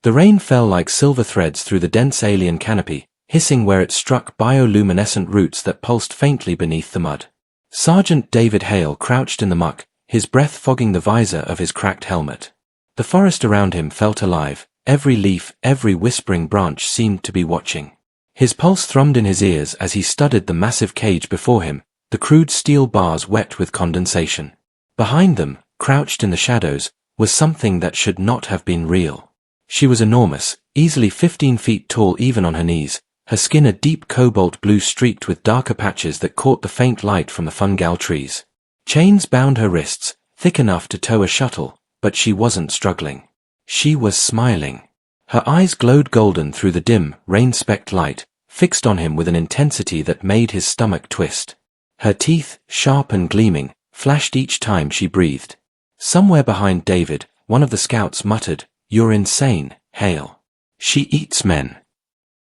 The rain fell like silver threads through the dense alien canopy, hissing where it struck bioluminescent roots that pulsed faintly beneath the mud. Sergeant David Hale crouched in the muck, his breath fogging the visor of his cracked helmet. The forest around him felt alive, every leaf, every whispering branch seemed to be watching. His pulse thrummed in his ears as he studied the massive cage before him, the crude steel bars wet with condensation. Behind them, crouched in the shadows, was something that should not have been real. She was enormous, easily 15 feet tall even on her knees, her skin a deep cobalt blue streaked with darker patches that caught the faint light from the fungal trees. Chains bound her wrists, thick enough to tow a shuttle, but she wasn't struggling. She was smiling. Her eyes glowed golden through the dim, rain-specked light, fixed on him with an intensity that made his stomach twist. Her teeth, sharp and gleaming, flashed each time she breathed. Somewhere behind David, one of the scouts muttered, "You're insane, Hale. She eats men."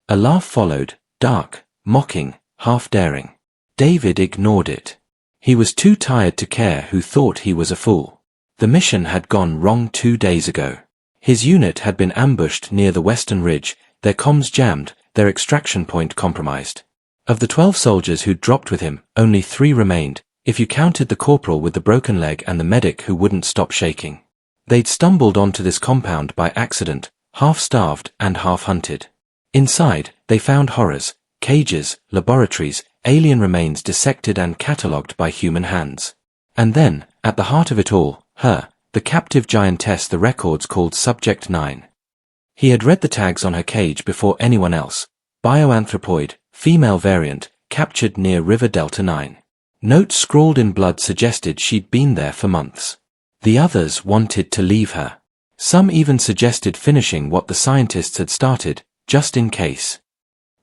A laugh followed, dark, mocking, half-daring. David ignored it. He was too tired to care who thought he was a fool. The mission had gone wrong 2 days ago. His unit had been ambushed near the western ridge, their comms jammed, their extraction point compromised. Of the 12 soldiers who'd dropped with him, only 3 remained, if you counted the corporal with the broken leg and the medic who wouldn't stop shaking. They'd stumbled onto this compound by accident, half-starved and half-hunted. Inside, they found horrors, cages, laboratories, alien remains dissected and catalogued by human hands. And then, at the heart of it all, her, the captive giantess, the records called Subject 9. He had read the tags on her cage before anyone else. Bioanthropoid, female variant, captured near River Delta 9. Notes scrawled in blood suggested she'd been there for months. The others wanted to leave her. Some even suggested finishing what the scientists had started, just in case.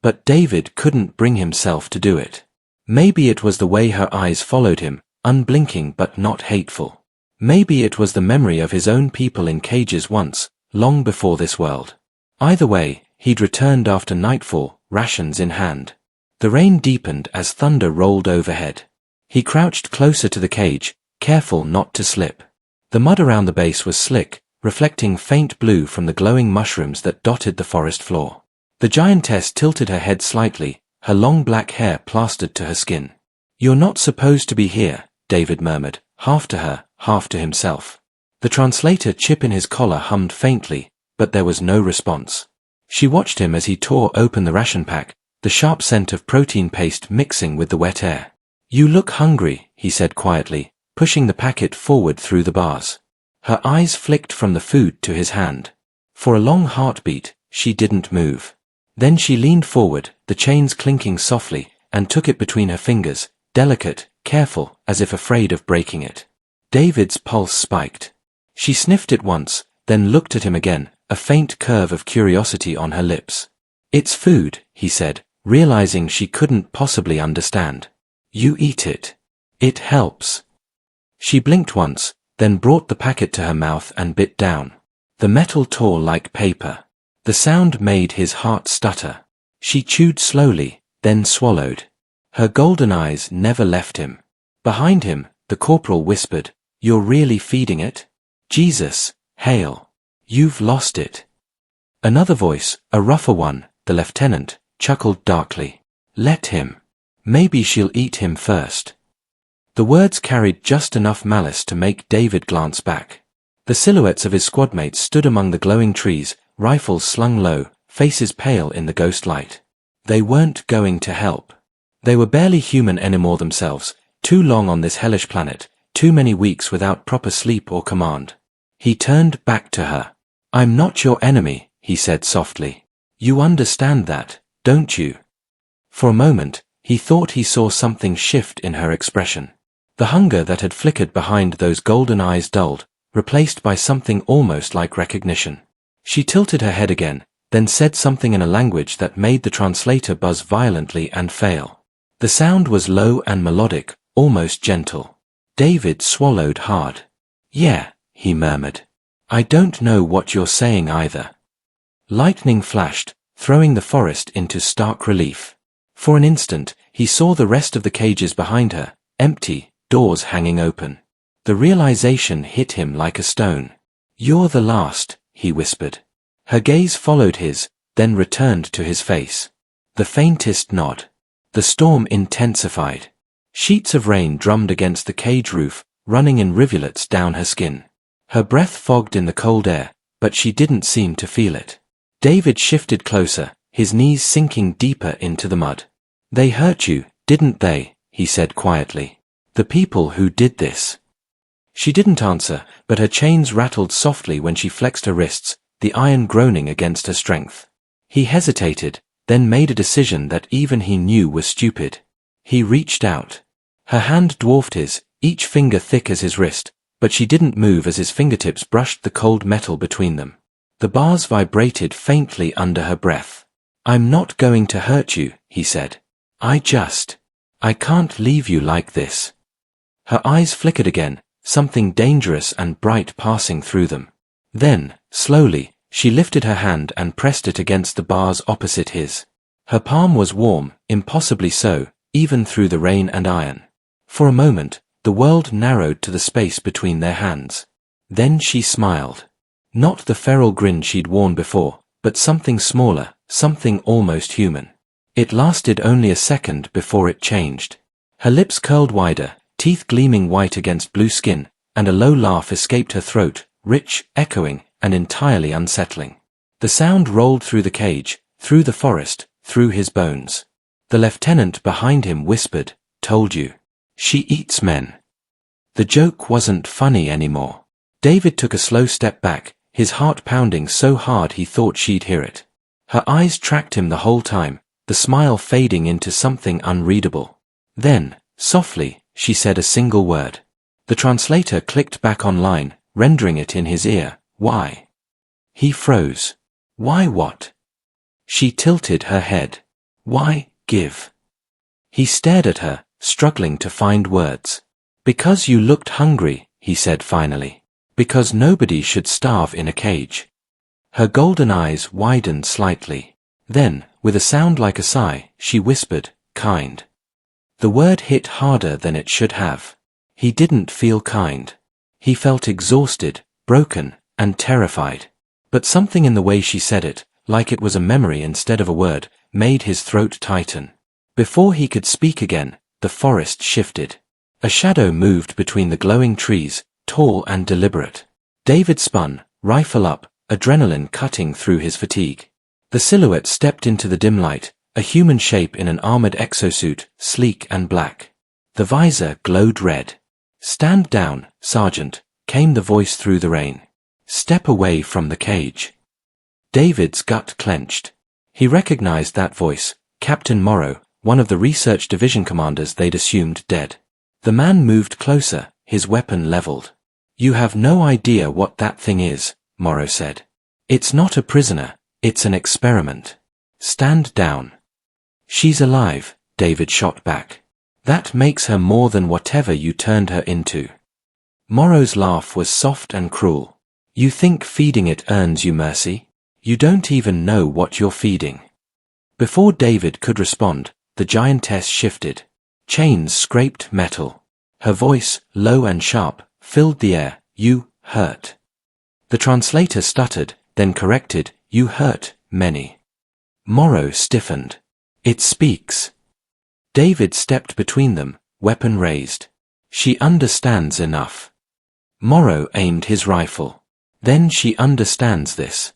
But David couldn't bring himself to do it. Maybe it was the way her eyes followed him, unblinking but not hateful. Maybe it was the memory of his own people in cages once, long before this world. Either way, he'd returned after nightfall, rations in hand. The rain deepened as thunder rolled overhead. He crouched closer to the cage, careful not to slip. The mud around the base was slick, reflecting faint blue from the glowing mushrooms that dotted the forest floor. The giantess tilted her head slightly, her long black hair plastered to her skin. "You're not supposed to be here," David murmured, half to her, half to himself. The translator chip in his collar hummed faintly, but there was no response. She watched him as he tore open the ration pack, the sharp scent of protein paste mixing with the wet air. "You look hungry," he said quietly, pushing the packet forward through the bars. Her eyes flicked from the food to his hand. For a long heartbeat, she didn't move. Then she leaned forward, the chains clinking softly, and took it between her fingers, delicate, careful, as if afraid of breaking it. David's pulse spiked. She sniffed it once, then looked at him again, a faint curve of curiosity on her lips. "It's food," he said, realizing she couldn't possibly understand. "You eat it. It helps." She blinked once, then brought the packet to her mouth and bit down. The metal tore like paper. The sound made his heart stutter. She chewed slowly, then swallowed. Her golden eyes never left him. Behind him, the corporal whispered, "You're really feeding it? Jesus, Hale. You've lost it." Another voice, a rougher one, the lieutenant, chuckled darkly. "Let him. Maybe she'll eat him first." The words carried just enough malice to make David glance back. The silhouettes of his squadmates stood among the glowing trees, rifles slung low, faces pale in the ghost light. They weren't going to help. They were barely human anymore themselves, too long on this hellish planet, too many weeks without proper sleep or command. He turned back to her. "I'm not your enemy," he said softly. "You understand that, don't you?" For a moment, he thought he saw something shift in her expression. The hunger that had flickered behind those golden eyes dulled, replaced by something almost like recognition. She tilted her head again, then said something in a language that made the translator buzz violently and fail. The sound was low and melodic, almost gentle. David swallowed hard. "Yeah," he murmured. "I don't know what you're saying either." Lightning flashed, throwing the forest into stark relief. For an instant, he saw the rest of the cages behind her, empty, doors hanging open. The realization hit him like a stone. "You're the last," he whispered. Her gaze followed his, then returned to his face. The faintest nod. The storm intensified. Sheets of rain drummed against the cage roof, running in rivulets down her skin. Her breath fogged in the cold air, but she didn't seem to feel it. David shifted closer, his knees sinking deeper into the mud. "They hurt you, didn't they?" he said quietly. "The people who did this." She didn't answer, but her chains rattled softly when she flexed her wrists, the iron groaning against her strength. He hesitated, then made a decision that even he knew was stupid. He reached out. Her hand dwarfed his, each finger thick as his wrist, but she didn't move as his fingertips brushed the cold metal between them. The bars vibrated faintly under her breath. "I'm not going to hurt you," he said. I can't leave you like this." Her eyes flickered again, something dangerous and bright passing through them. Then, slowly, she lifted her hand and pressed it against the bars opposite his. Her palm was warm, impossibly so, even through the rain and iron. For a moment, the world narrowed to the space between their hands. Then she smiled. Not the feral grin she'd worn before, but something smaller, something almost human. It lasted only a second before it changed. Her lips curled wider, teeth gleaming white against blue skin, and a low laugh escaped her throat, rich, echoing, and entirely unsettling. The sound rolled through the cage, through the forest, through his bones. The lieutenant behind him whispered, "Told you. She eats men." The joke wasn't funny anymore. David took a slow step back, his heart pounding so hard he thought she'd hear it. Her eyes tracked him the whole time, the smile fading into something unreadable. Then, softly, she said a single word. The translator clicked back online, rendering it in his ear, "Why?" He froze. "Why what?" She tilted her head. "Why, give?" He stared at her, struggling to find words. "Because you looked hungry," he said finally. "Because nobody should starve in a cage." Her golden eyes widened slightly. Then, with a sound like a sigh, she whispered, "Kind." The word hit harder than it should have. He didn't feel kind. He felt exhausted, broken, and terrified. But something in the way she said it, like it was a memory instead of a word, made his throat tighten. Before he could speak again, the forest shifted. A shadow moved between the glowing trees, tall and deliberate. David spun, rifle up, adrenaline cutting through his fatigue. The silhouette stepped into the dim light, a human shape in an armored exosuit, sleek and black. The visor glowed red. "Stand down, Sergeant," came the voice through the rain. "Step away from the cage." David's gut clenched. He recognized that voice, Captain Morrow, one of the research division commanders they'd assumed dead. The man moved closer, his weapon leveled. "You have no idea what that thing is," Morrow said. "It's not a prisoner, it's an experiment. Stand down." "She's alive," David shot back. "That makes her more than whatever you turned her into." Morrow's laugh was soft and cruel. "You think feeding it earns you mercy? You don't even know what you're feeding." Before David could respond, the giantess shifted. Chains scraped metal. Her voice, low and sharp, filled the air. "You hurt." The translator stuttered, then corrected, "You hurt many." Morrow stiffened. "It speaks." David stepped between them, weapon raised. "She understands enough." Morrow aimed his rifle. "Then she understands this."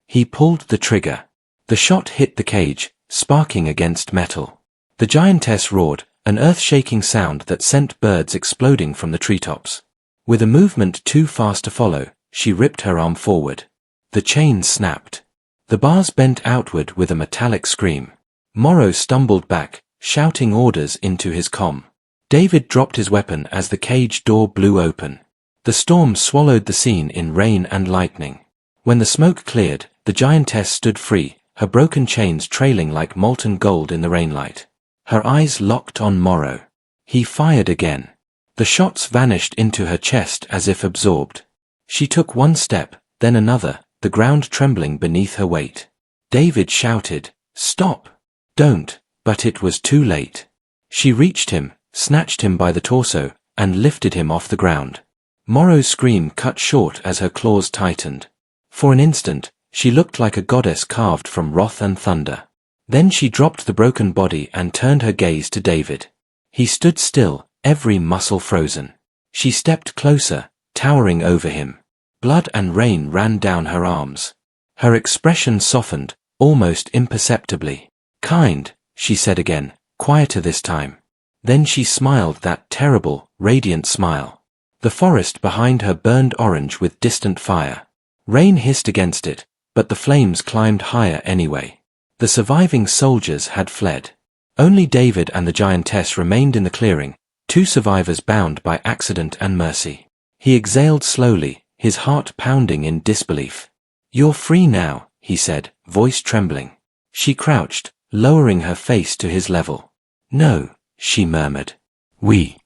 He pulled the trigger. The shot hit the cage, sparking against metal. The giantess roared, an earth-shaking sound that sent birds exploding from the treetops. With a movement too fast to follow, she ripped her arm forward. The chain snapped. The bars bent outward with a metallic scream. Morrow stumbled back, shouting orders into his comm. David dropped his weapon as the cage door blew open. The storm swallowed the scene in rain and lightning. When the smoke cleared, the giantess stood free, her broken chains trailing like molten gold in the rainlight. Her eyes locked on Morrow. He fired again. The shots vanished into her chest as if absorbed. She took one step, then another, the ground trembling beneath her weight. David shouted, "Stop! Don't!" But it was too late. She reached him, snatched him by the torso, and lifted him off the ground. Morrow's scream cut short as her claws tightened. For an instant, She looked like a goddess carved from wrath and thunder. Then she dropped the broken body and turned her gaze to David. He stood still, every muscle frozen. She stepped closer, towering over him. Blood and rain ran down her arms. Her expression softened, almost imperceptibly. "Kind," she said again, quieter this time. Then she smiled that terrible, radiant smile. The forest behind her burned orange with distant fire. Rain hissed against it, but the flames climbed higher anyway. The surviving soldiers had fled. Only David and the giantess remained in the clearing, two survivors bound by accident and mercy. He exhaled slowly, his heart pounding in disbelief. "You're free now," he said, voice trembling. She crouched, lowering her face to his level. "No," she murmured. "We."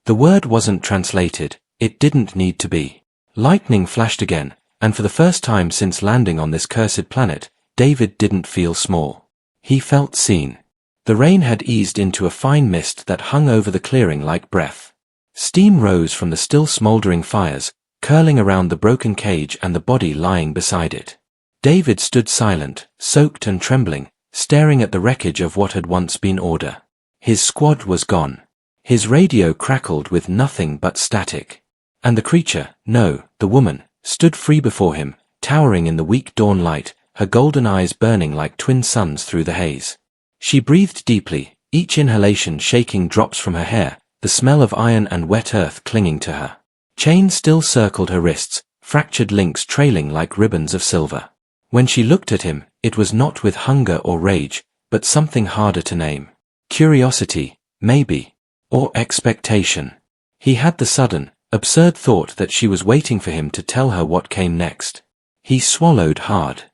The word wasn't translated, it didn't need to be. Lightning flashed again, and for the first time since landing on this cursed planet, David didn't feel small. He felt seen. The rain had eased into a fine mist that hung over the clearing like breath. Steam rose from the still smoldering fires, curling around the broken cage and the body lying beside it. David stood silent, soaked and trembling, staring at the wreckage of what had once been order. His squad was gone. His radio crackled with nothing but static. And the creature, no, the woman, stood free before him, towering in the weak dawn light, her golden eyes burning like twin suns through the haze. She breathed deeply, each inhalation shaking drops from her hair, the smell of iron and wet earth clinging to her. Chains still circled her wrists, fractured links trailing like ribbons of silver. When she looked at him, it was not with hunger or rage, but something harder to name. Curiosity, maybe. Or expectation. He had the sudden, absurd thought that she was waiting for him to tell her what came next. He swallowed hard.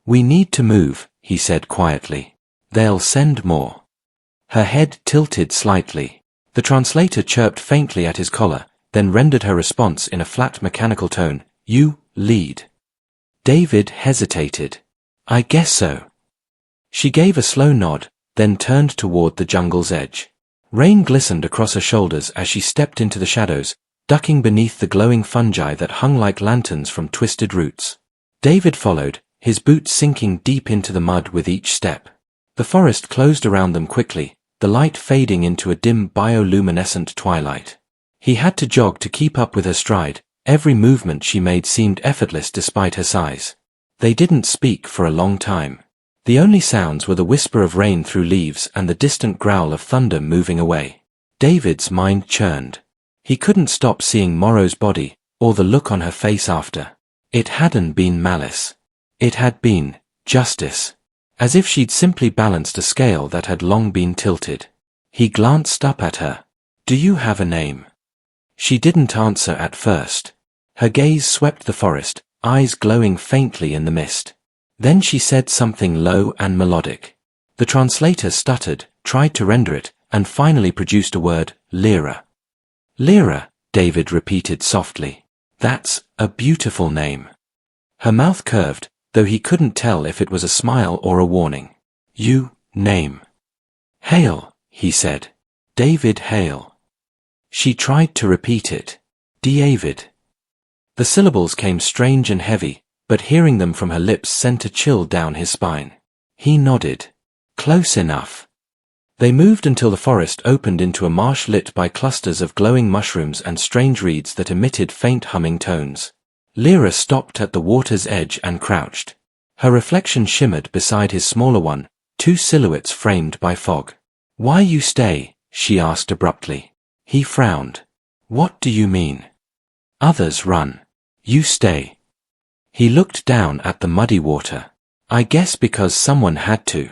"We need to move," he said quietly. "They'll send more." Her head tilted slightly. The translator chirped faintly at his collar, then rendered her response in a flat mechanical tone. "You lead." David hesitated. "I guess so." She gave a slow nod, then turned toward the jungle's edge. Rain glistened across her shoulders as she stepped into the shadows, ducking beneath the glowing fungi that hung like lanterns from twisted roots. David followed, his boots sinking deep into the mud with each step. The forest closed around them quickly, the light fading into a dim bioluminescent twilight. He had to jog to keep up with her stride, every movement she made seemed effortless despite her size. They didn't speak for a long time. The only sounds were the whisper of rain through leaves and the distant growl of thunder moving away. David's mind churned. He couldn't stop seeing Morrow's body, or the look on her face after. It hadn't been malice. It had been justice. As if she'd simply balanced a scale that had long been tilted. He glanced up at her. "Do you have a name?" She didn't answer at first. Her gaze swept the forest, eyes glowing faintly in the mist. Then she said something low and melodic. The translator stuttered, tried to render it, and finally produced a word, Lyra. "Lyra," David repeated softly. "That's a beautiful name." Her mouth curved, though he couldn't tell if it was a smile or a warning. "You, name." "Hale," he said. "David Hale." She tried to repeat it. "David." The syllables came strange and heavy, but hearing them from her lips sent a chill down his spine. He nodded. "Close enough." They moved until the forest opened into a marsh lit by clusters of glowing mushrooms and strange reeds that emitted faint humming tones. Lyra stopped at the water's edge and crouched. Her reflection shimmered beside his smaller one, two silhouettes framed by fog. "Why you stay?" she asked abruptly. He frowned. "What do you mean?" "Others run. You stay." He looked down at the muddy water. "I guess because someone had to."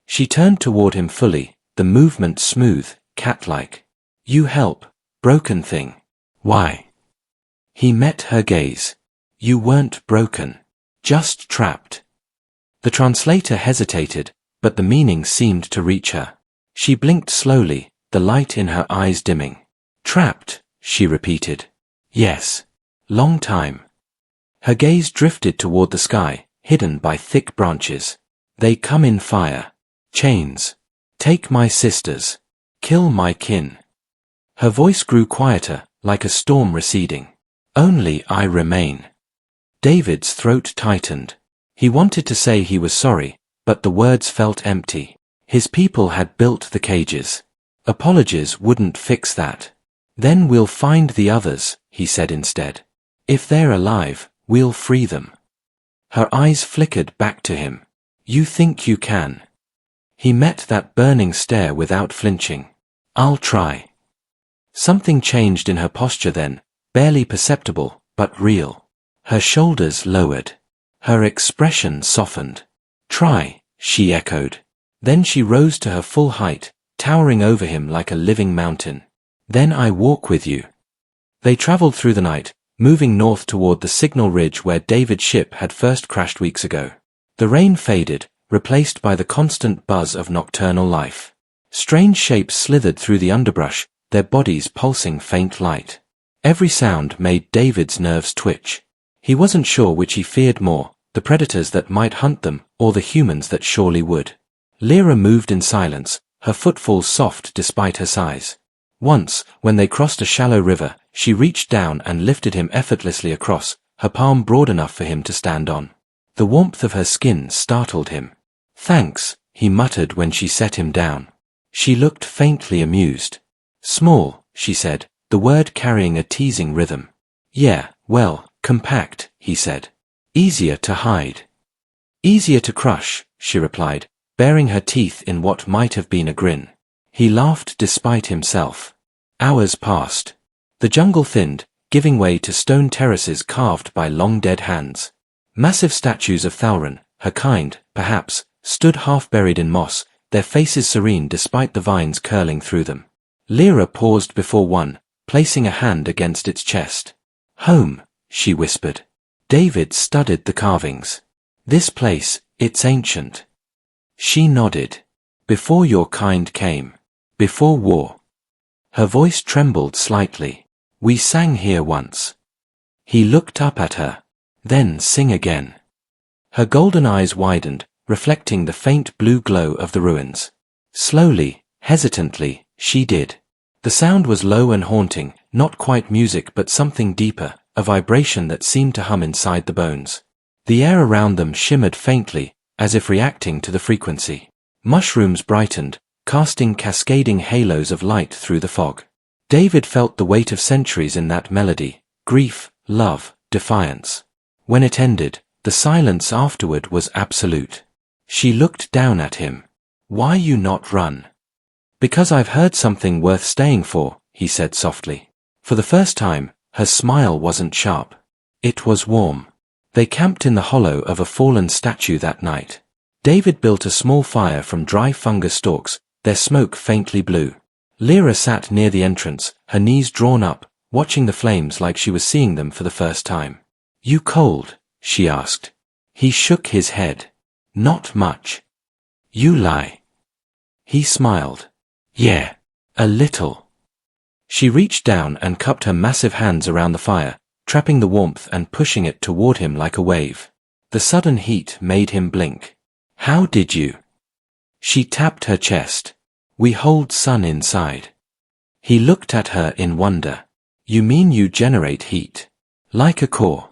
She turned toward him fully, the movement smooth, cat-like. "You help, broken thing." "Why?" He met her gaze. "You weren't broken. Just trapped." The translator hesitated, but the meaning seemed to reach her. She blinked slowly, the light in her eyes dimming. "Trapped," she repeated. "Yes. Long time." Her gaze drifted toward the sky, hidden by thick branches. "They come in fire. Chains. Take my sisters. Kill my kin." Her voice grew quieter, like a storm receding. "Only I remain." David's throat tightened. He wanted to say he was sorry, but the words felt empty. His people had built the cages. Apologies wouldn't fix that. Then we'll find the others, he said instead. If they're alive, we'll free them. Her eyes flickered back to him. You think you can? He met that burning stare without flinching. I'll try. Something changed in her posture then, barely perceptible, but real. Her shoulders lowered. Her expression softened. Try, she echoed. Then she rose to her full height, towering over him like a living mountain. Then I walk with you. They traveled through the night, moving north toward the signal ridge where David's ship had first crashed weeks ago. The rain faded, replaced by the constant buzz of nocturnal life. Strange shapes slithered through the underbrush, their bodies pulsing faint light. Every sound made David's nerves twitch. He wasn't sure which he feared more, the predators that might hunt them, or the humans that surely would. Lyra moved in silence, her footfalls soft despite her size. Once, when they crossed a shallow river, she reached down and lifted him effortlessly across, her palm broad enough for him to stand on. The warmth of her skin startled him. Thanks, he muttered when she set him down. She looked faintly amused. Small, she said, the word carrying a teasing rhythm. Yeah, well, compact, he said. Easier to hide. Easier to crush, she replied, baring her teeth in what might have been a grin. He laughed despite himself. Hours passed. The jungle thinned, giving way to stone terraces carved by long-dead hands. Massive statues of Thalran, her kind, perhaps, stood half-buried in moss, their faces serene despite the vines curling through them. Lyra paused before one, placing a hand against its chest. Home, she whispered. David studied the carvings. This place, it's ancient. She nodded. Before your kind came. Before war. Her voice trembled slightly. We sang here once. He looked up at her. Then sing again. Her golden eyes widened, reflecting the faint blue glow of the ruins. Slowly, hesitantly, she did. The sound was low and haunting, not quite music but something deeper, a vibration that seemed to hum inside the bones. The air around them shimmered faintly, as if reacting to the frequency. Mushrooms brightened, casting cascading halos of light through the fog. David felt the weight of centuries in that melody, grief, love, defiance. When it ended, the silence afterward was absolute. She looked down at him. Why you not run? Because I've heard something worth staying for, he said softly. For the first time, her smile wasn't sharp. It was warm. They camped in the hollow of a fallen statue that night. David built a small fire from dry fungus stalks, their smoke faintly blue. Lyra sat near the entrance, her knees drawn up, watching the flames like she was seeing them for the first time. You cold? She asked. He shook his head. Not much. You lie. He smiled. Yeah, a little. She reached down and cupped her massive hands around the fire, trapping the warmth and pushing it toward him like a wave. The sudden heat made him blink. How did you? She tapped her chest. We hold sun inside. He looked at her in wonder. You mean you generate heat? Like a core.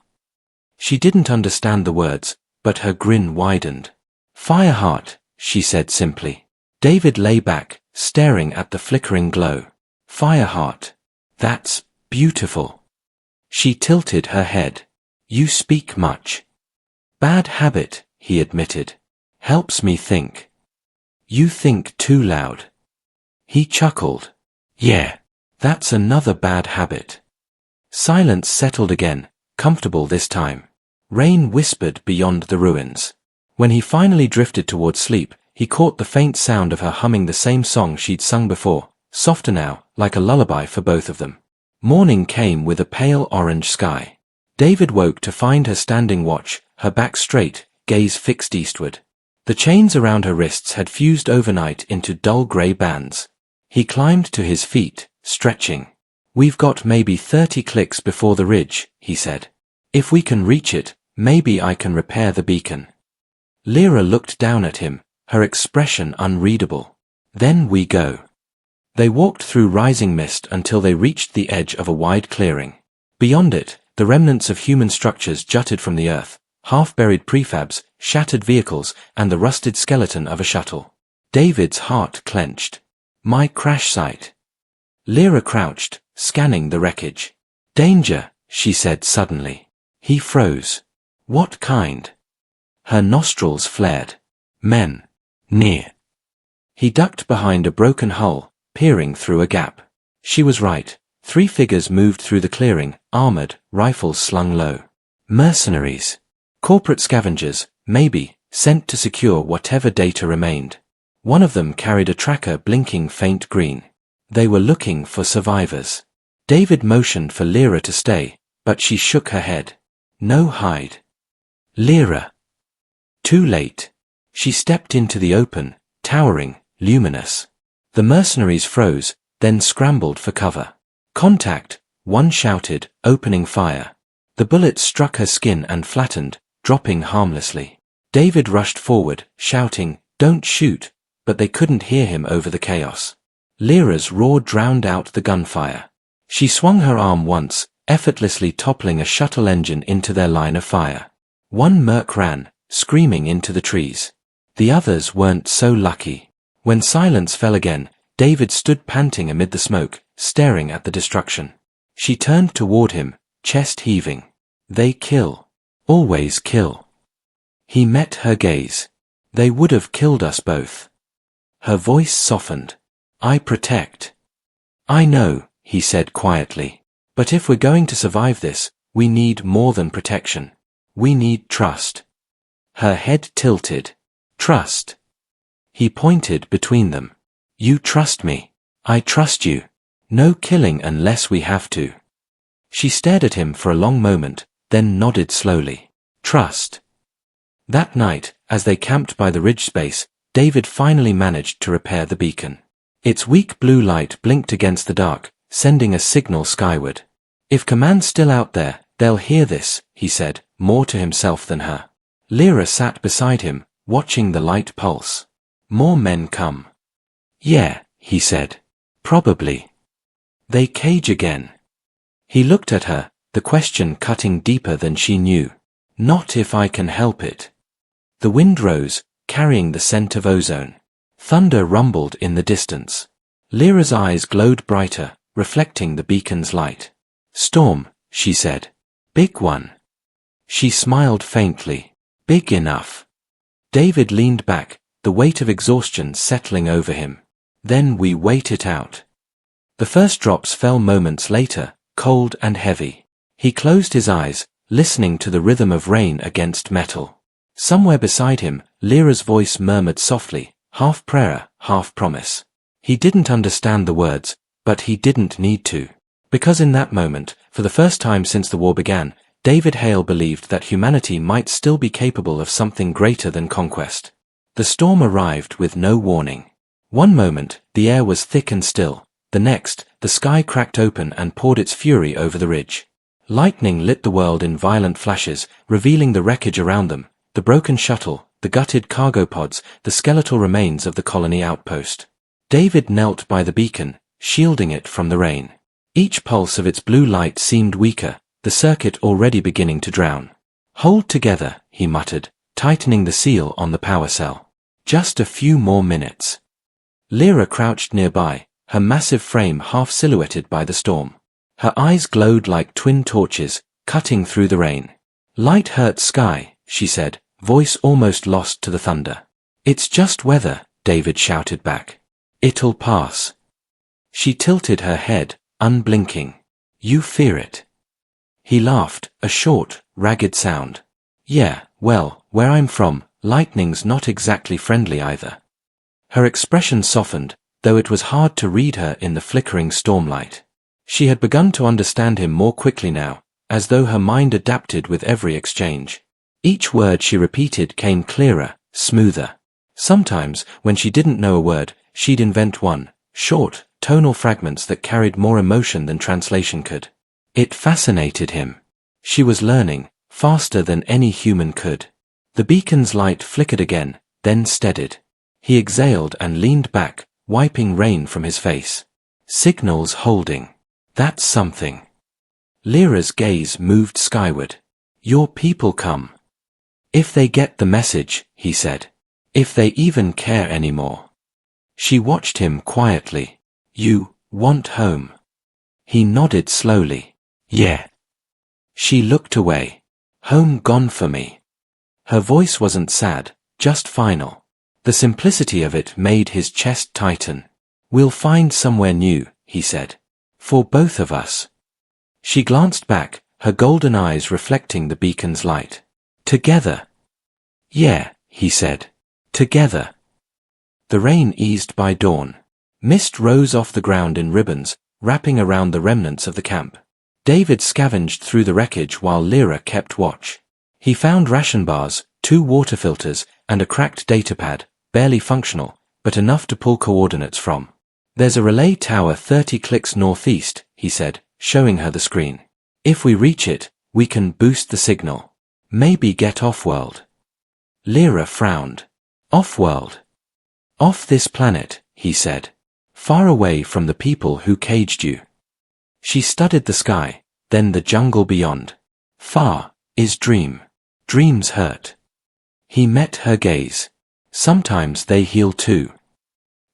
She didn't understand the words, but her grin widened. Fireheart, she said simply. David lay back, staring at the flickering glow. Fireheart. That's beautiful. She tilted her head. You speak much. Bad habit, he admitted. Helps me think. You think too loud. He chuckled. Yeah, that's another bad habit. Silence settled again, comfortable this time. Rain whispered beyond the ruins. When he finally drifted toward sleep, he caught the faint sound of her humming the same song she'd sung before, softer now, like a lullaby for both of them. Morning came with a pale orange sky. David woke to find her standing watch, her back straight, gaze fixed eastward. The chains around her wrists had fused overnight into dull grey bands. He climbed to his feet, stretching. We've got maybe 30 clicks before the ridge, he said. If we can reach it, maybe I can repair the beacon. Lyra looked down at him, her expression unreadable. Then we go. They walked through rising mist until they reached the edge of a wide clearing. Beyond it, the remnants of human structures jutted from the earth, half-buried prefabs, shattered vehicles, and the rusted skeleton of a shuttle. David's heart clenched. My crash site. Lyra crouched, scanning the wreckage. Danger, she said suddenly. He froze. What kind? Her nostrils flared. Men. Near. He ducked behind a broken hull, peering through a gap. She was right. 3 figures moved through the clearing, armored, rifles slung low. Mercenaries. Corporate scavengers, maybe, sent to secure whatever data remained. One of them carried a tracker blinking faint green. They were looking for survivors. David motioned for Lyra to stay, but she shook her head. No hide. Lyra. Too late. She stepped into the open, towering, luminous. The mercenaries froze, then scrambled for cover. Contact, one shouted, opening fire. The bullet struck her skin and flattened, dropping harmlessly. David rushed forward, shouting, "Don't shoot," but they couldn't hear him over the chaos. Lyra's roar drowned out the gunfire. She swung her arm once, effortlessly toppling a shuttle engine into their line of fire. One merc ran, screaming into the trees. The others weren't so lucky. When silence fell again, David stood panting amid the smoke, staring at the destruction. She turned toward him, chest heaving. They kill. Always kill. He met her gaze. They would have killed us both. Her voice softened. I protect. I know, he said quietly. But if we're going to survive this, we need more than protection. We need trust. Her head tilted. Trust. He pointed between them. You trust me. I trust you. No killing unless we have to. She stared at him for a long moment, then nodded slowly. Trust. That night, as they camped by the ridge space, David finally managed to repair the beacon. Its weak blue light blinked against the dark, sending a signal skyward. If Command's still out there, they'll hear this, he said, more to himself than her. Lyra sat beside him, watching the light pulse. More men come. Yeah, he said. Probably. They cage again. He looked at her, the question cutting deeper than she knew. Not if I can help it. The wind rose, carrying the scent of ozone. Thunder rumbled in the distance. Lyra's eyes glowed brighter, reflecting the beacon's light. Storm, she said. Big one. She smiled faintly. Big enough. David leaned back, the weight of exhaustion settling over him. Then we wait it out. The first drops fell moments later, cold and heavy. He closed his eyes, listening to the rhythm of rain against metal. Somewhere beside him, Lyra's voice murmured softly, half prayer, half promise. He didn't understand the words, but he didn't need to. Because in that moment, for the first time since the war began, David Hale believed that humanity might still be capable of something greater than conquest. The storm arrived with no warning. One moment, the air was thick and still. The next, the sky cracked open and poured its fury over the ridge. Lightning lit the world in violent flashes, revealing the wreckage around them, the broken shuttle, the gutted cargo pods, the skeletal remains of the colony outpost. David knelt by the beacon, shielding it from the rain. Each pulse of its blue light seemed weaker, the circuit already beginning to drown. Hold together, he muttered, tightening the seal on the power cell. Just a few more minutes. Lyra crouched nearby, her massive frame half silhouetted by the storm. Her eyes glowed like twin torches, cutting through the rain. Light hurt sky, she said, voice almost lost to the thunder. It's just weather, David shouted back. It'll pass. She tilted her head, unblinking. You fear it. He laughed, a short, ragged sound. Yeah, well, where I'm from, lightning's not exactly friendly either. Her expression softened, though it was hard to read her in the flickering stormlight. She had begun to understand him more quickly now, as though her mind adapted with every exchange. Each word she repeated came clearer, smoother. Sometimes, when she didn't know a word, she'd invent one, short, tonal fragments that carried more emotion than translation could. It fascinated him. She was learning, faster than any human could. The beacon's light flickered again, then steadied. He exhaled and leaned back, wiping rain from his face. Signals holding. That's something. Lyra's gaze moved skyward. Your people come. If they get the message, he said. If they even care anymore. She watched him quietly. You want home? He nodded slowly. Yeah. She looked away. Home gone for me. Her voice wasn't sad, just final. The simplicity of it made his chest tighten. We'll find somewhere new, he said. For both of us. She glanced back, her golden eyes reflecting the beacon's light. Together. Yeah, he said. Together. The rain eased by dawn. Mist rose off the ground in ribbons, wrapping around the remnants of the camp. David scavenged through the wreckage while Lyra kept watch. He found ration bars, 2 water filters, and a cracked datapad, barely functional, but enough to pull coordinates from. There's a relay tower 30 clicks northeast, he said, showing her the screen. If we reach it, we can boost the signal. Maybe get off-world. Lyra frowned. Off-world? Off this planet, he said. Far away from the people who caged you. She studied the sky, then the jungle beyond. Far is dream. Dreams hurt. He met her gaze. Sometimes they heal too.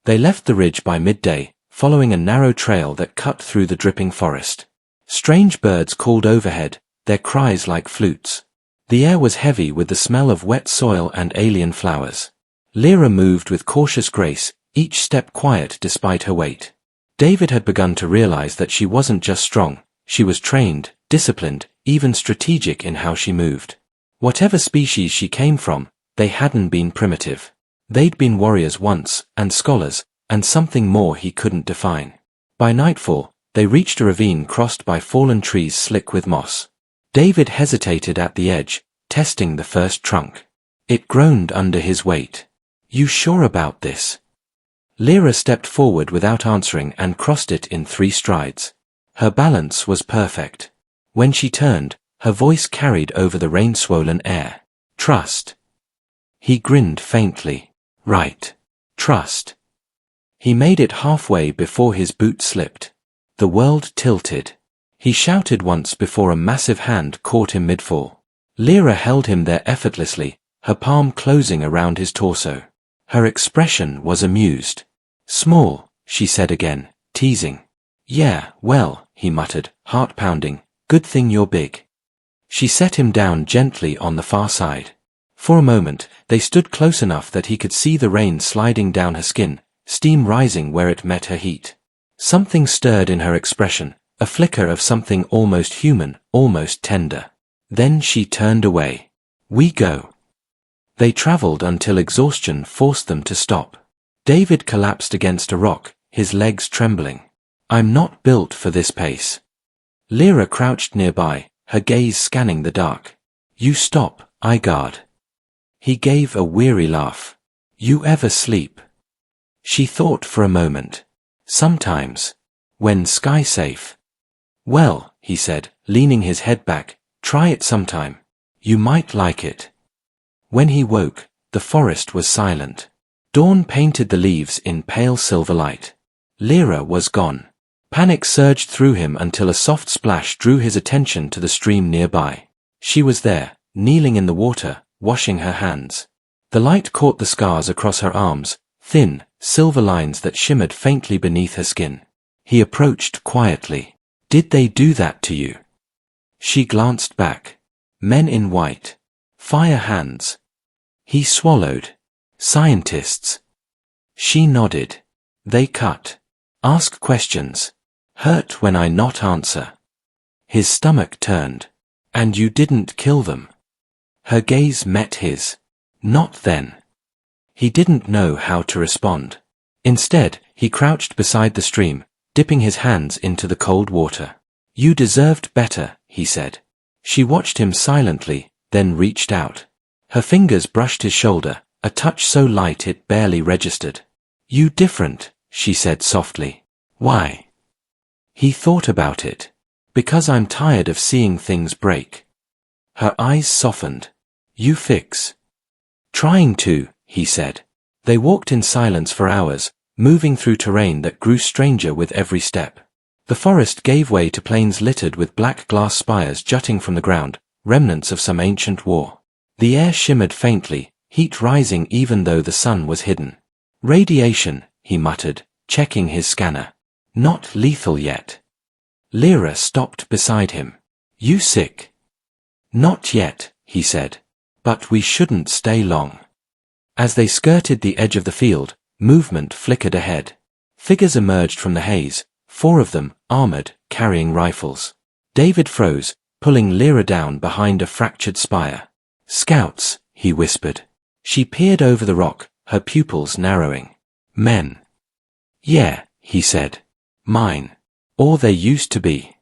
They left the ridge by midday, following a narrow trail that cut through the dripping forest. Strange birds called overhead, their cries like flutes. The air was heavy with the smell of wet soil and alien flowers. Lyra moved with cautious grace, each step quiet despite her weight. David had begun to realize that she wasn't just strong, she was trained, disciplined, even strategic in how she moved. Whatever species she came from, they hadn't been primitive. They'd been warriors once, and scholars, and something more he couldn't define. By nightfall, they reached a ravine crossed by fallen trees slick with moss. David hesitated at the edge, testing the first trunk. It groaned under his weight. You sure about this? Lyra stepped forward without answering and crossed it in 3 strides. Her balance was perfect. When she turned, her voice carried over the rain-swollen air. Trust. He grinned faintly. Right. Trust. He made it halfway before his boot slipped. The world tilted. He shouted once before a massive hand caught him mid-fall. Lyra held him there effortlessly, her palm closing around his torso. Her expression was amused. Small, she said again, teasing. Yeah, well, he muttered, heart pounding, good thing you're big. She set him down gently on the far side. For a moment, they stood close enough that he could see the rain sliding down her skin, steam rising where it met her heat. Something stirred in her expression, a flicker of something almost human, almost tender. Then she turned away. We go. They traveled until exhaustion forced them to stop. David collapsed against a rock, his legs trembling. I'm not built for this pace. Lyra crouched nearby, her gaze scanning the dark. You stop, I guard. He gave a weary laugh. You ever sleep? She thought for a moment. Sometimes. When sky safe. Well, he said, leaning his head back, try it sometime. You might like it. When he woke, the forest was silent. Dawn painted the leaves in pale silver light. Lyra was gone. Panic surged through him until a soft splash drew his attention to the stream nearby. She was there, kneeling in the water, washing her hands. The light caught the scars across her arms, thin, silver lines that shimmered faintly beneath her skin. He approached quietly. Did they do that to you? She glanced back. Men in white. Fire hands. He swallowed. Scientists. She nodded. They cut. Ask questions. Hurt when I not answer. His stomach turned. And you didn't kill them. Her gaze met his. Not then. He didn't know how to respond. Instead, he crouched beside the stream, dipping his hands into the cold water. You deserved better, he said. She watched him silently, then reached out. Her fingers brushed his shoulder, a touch so light it barely registered. You different, she said softly. Why? He thought about it. Because I'm tired of seeing things break. Her eyes softened. You fix. Trying to, he said. They walked in silence for hours, moving through terrain that grew stranger with every step. The forest gave way to plains littered with black glass spires jutting from the ground, remnants of some ancient war. The air shimmered faintly, heat rising even though the sun was hidden. Radiation, he muttered, checking his scanner. Not lethal yet. Lyra stopped beside him. You sick? Not yet, he said. But we shouldn't stay long. As they skirted the edge of the field, movement flickered ahead. Figures emerged from the haze, 4 of them, armored, carrying rifles. David froze, pulling Lyra down behind a fractured spire. Scouts, he whispered. She peered over the rock, her pupils narrowing. Men. Yeah, he said. Mine. Or they used to be.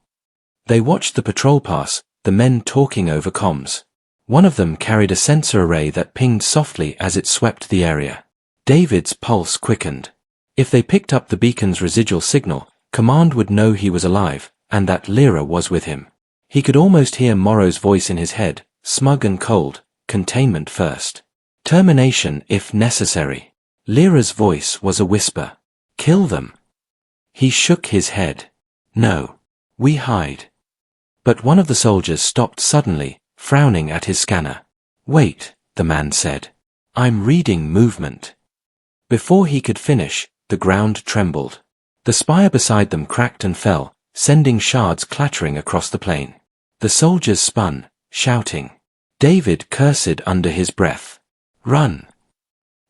They watched the patrol pass, the men talking over comms. One of them carried a sensor array that pinged softly as it swept the area. David's pulse quickened. If they picked up the beacon's residual signal, Command would know he was alive, and that Lyra was with him. He could almost hear Morrow's voice in his head, smug and cold, containment first. Termination if necessary. Lyra's voice was a whisper. Kill them. He shook his head. No. We hide. But one of the soldiers stopped suddenly, frowning at his scanner. Wait, the man said. I'm reading movement. Before he could finish, the ground trembled. The spire beside them cracked and fell, sending shards clattering across the plain. The soldiers spun, shouting. David cursed under his breath. Run.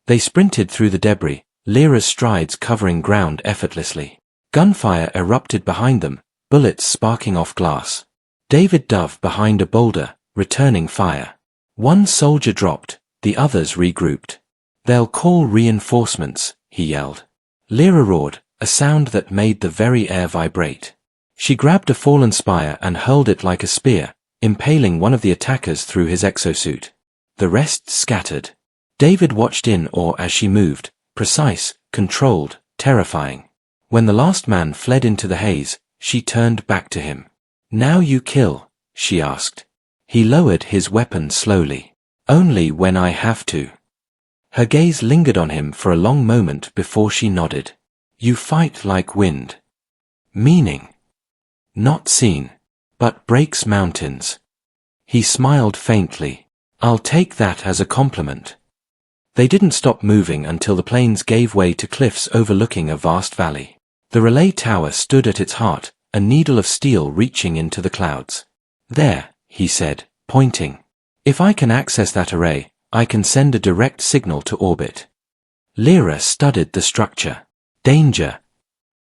They sprinted through the debris, Lyra's strides covering ground effortlessly. Gunfire erupted behind them, bullets sparking off glass. David dove behind a boulder, returning fire. One soldier dropped, the others regrouped. They'll call reinforcements, he yelled. Lyra roared, a sound that made the very air vibrate. She grabbed a fallen spire and hurled it like a spear, impaling one of the attackers through his exosuit. The rest scattered. David watched in awe as she moved, precise, controlled, terrifying. When the last man fled into the haze, she turned back to him. Now you kill, she asked. He lowered his weapon slowly. Only when I have to. Her gaze lingered on him for a long moment before she nodded. You fight like wind. Meaning. Not seen. But breaks mountains. He smiled faintly. I'll take that as a compliment. They didn't stop moving until the plains gave way to cliffs overlooking a vast valley. The relay tower stood at its heart, a needle of steel reaching into the clouds. There, he said, pointing. If I can access that array, I can send a direct signal to orbit. Lyra studied the structure. Danger.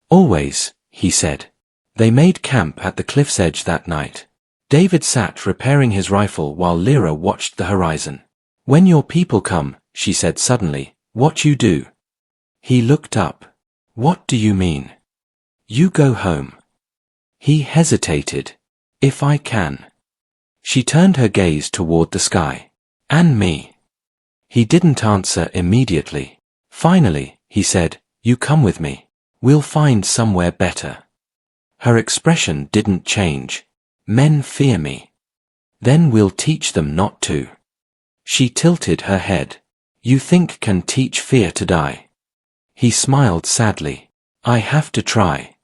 Always, he said. They made camp at the cliff's edge that night. David sat repairing his rifle while Lyra watched the horizon. When your people come, she said suddenly, what you do? He looked up. What do you mean? You go home. He hesitated. If I can. She turned her gaze toward the sky. And me. He didn't answer immediately. Finally, he said, you come with me. We'll find somewhere better. Her expression didn't change. Men fear me. Then we'll teach them not to. She tilted her head. You think can teach fear to die? He smiled sadly. I have to try.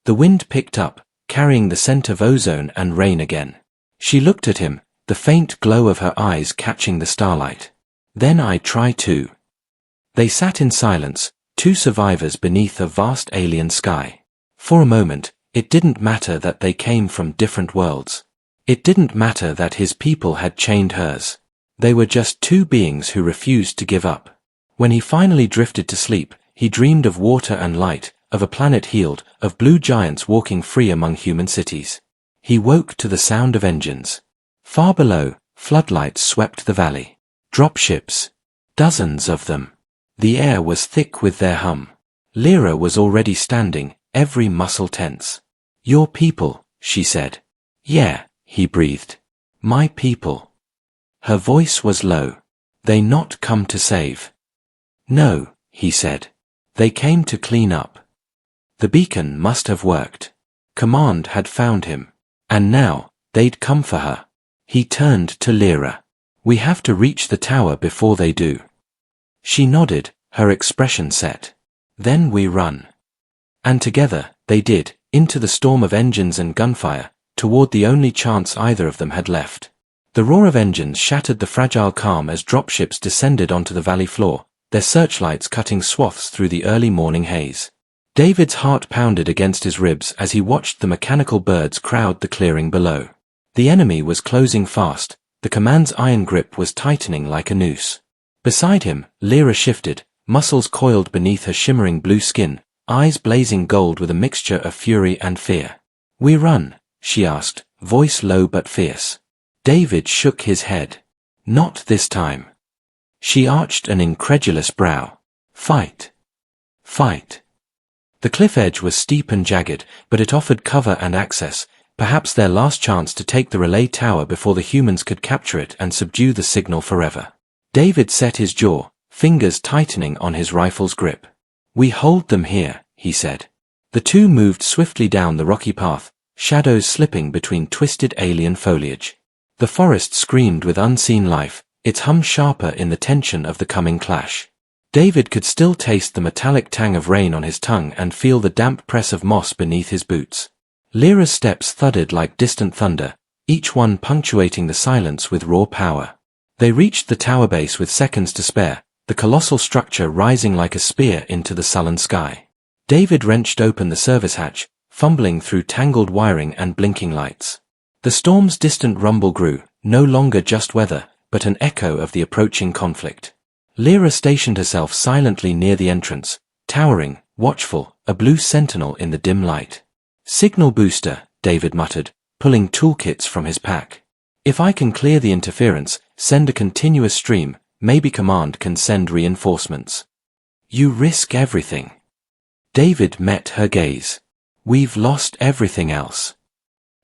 The wind picked up, carrying the scent of ozone and rain again. She looked at him, the faint glow of her eyes catching the starlight. Then I try too. They sat in silence, 2 survivors beneath a vast alien sky. For a moment, it didn't matter that they came from different worlds. It didn't matter that his people had chained hers. They were just 2 beings who refused to give up. When he finally drifted to sleep, he dreamed of water and light, of a planet healed, of blue giants walking free among human cities. He woke to the sound of engines. Far below, floodlights swept the valley. Dropships. Dozens of them. The air was thick with their hum. Lyra was already standing, every muscle tense. Your people, she said. Yeah, he breathed. My people. Her voice was low. They not come to save. No, he said. They came to clean up. The beacon must have worked. Command had found him. And now, they'd come for her. He turned to Lyra. We have to reach the tower before they do. She nodded, her expression set. Then we run. And together, they did, into the storm of engines and gunfire, toward the only chance either of them had left. The roar of engines shattered the fragile calm as dropships descended onto the valley floor, their searchlights cutting swaths through the early morning haze. David's heart pounded against his ribs as he watched the mechanical birds crowd the clearing below. The enemy was closing fast, the command's iron grip was tightening like a noose. Beside him, Lyra shifted, muscles coiled beneath her shimmering blue skin, eyes blazing gold with a mixture of fury and fear. "We run?" she asked, voice low but fierce. David shook his head. "Not this time." She arched an incredulous brow. "Fight. Fight." The cliff edge was steep and jagged, but it offered cover and access, perhaps their last chance to take the relay tower before the humans could capture it and subdue the signal forever. David set his jaw, fingers tightening on his rifle's grip. "We hold them here," he said. The two moved swiftly down the rocky path, shadows slipping between twisted alien foliage. The forest screamed with unseen life, its hum sharper in the tension of the coming clash. David could still taste the metallic tang of rain on his tongue and feel the damp press of moss beneath his boots. Lyra's steps thudded like distant thunder, each one punctuating the silence with raw power. They reached the tower base with seconds to spare, the colossal structure rising like a spear into the sullen sky. David wrenched open the service hatch, fumbling through tangled wiring and blinking lights. The storm's distant rumble grew, no longer just weather, but an echo of the approaching conflict. Lyra stationed herself silently near the entrance, towering, watchful, a blue sentinel in the dim light. "Signal booster," David muttered, pulling toolkits from his pack. "If I can clear the interference, send a continuous stream, maybe command can send reinforcements." "You risk everything." David met her gaze. "We've lost everything else."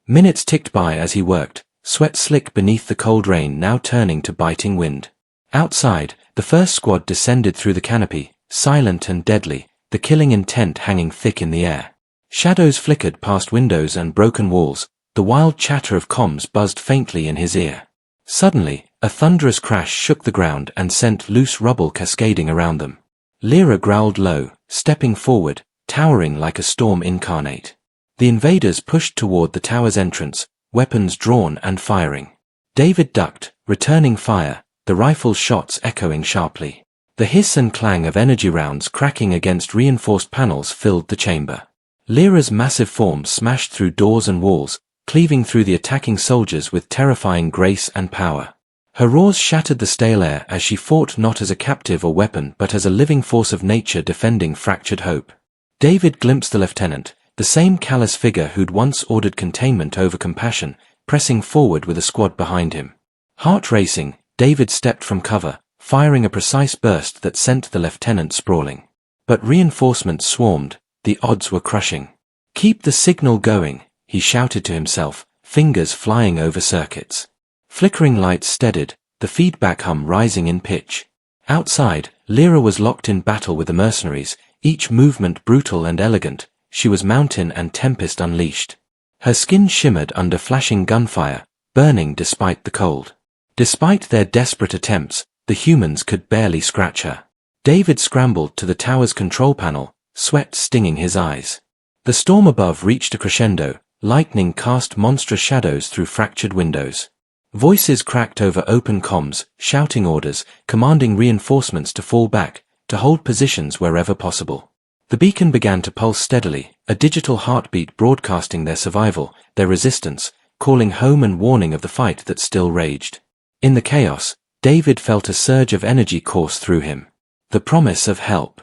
Minutes ticked by as he worked, sweat slick beneath the cold rain now turning to biting wind. Outside, the first squad descended through the canopy, silent and deadly, the killing intent hanging thick in the air. Shadows flickered past windows and broken walls, the wild chatter of comms buzzed faintly in his ear. Suddenly, a thunderous crash shook the ground and sent loose rubble cascading around them. Lyra growled low, stepping forward, towering like a storm incarnate. The invaders pushed toward the tower's entrance, weapons drawn and firing. David ducked, returning fire, the rifle's shots echoing sharply. The hiss and clang of energy rounds cracking against reinforced panels filled the chamber. Lyra's massive form smashed through doors and walls, cleaving through the attacking soldiers with terrifying grace and power. Her roars shattered the stale air as she fought not as a captive or weapon but as a living force of nature defending fractured hope. David glimpsed the lieutenant, the same callous figure who'd once ordered containment over compassion, pressing forward with a squad behind him. Heart racing, David stepped from cover, firing a precise burst that sent the lieutenant sprawling. But reinforcements swarmed, the odds were crushing. "Keep the signal going," he shouted to himself, fingers flying over circuits. Flickering lights steadied, the feedback hum rising in pitch. Outside, Lyra was locked in battle with the mercenaries, each movement brutal and elegant. She was mountain and tempest unleashed. Her skin shimmered under flashing gunfire, burning despite the cold. Despite their desperate attempts, the humans could barely scratch her. David scrambled to the tower's control panel, sweat stinging his eyes. The storm above reached a crescendo, lightning cast monstrous shadows through fractured windows. Voices cracked over open comms, shouting orders, commanding reinforcements to fall back, to hold positions wherever possible. The beacon began to pulse steadily, a digital heartbeat broadcasting their survival, their resistance, calling home and warning of the fight that still raged. In the chaos, David felt a surge of energy course through him. The promise of help.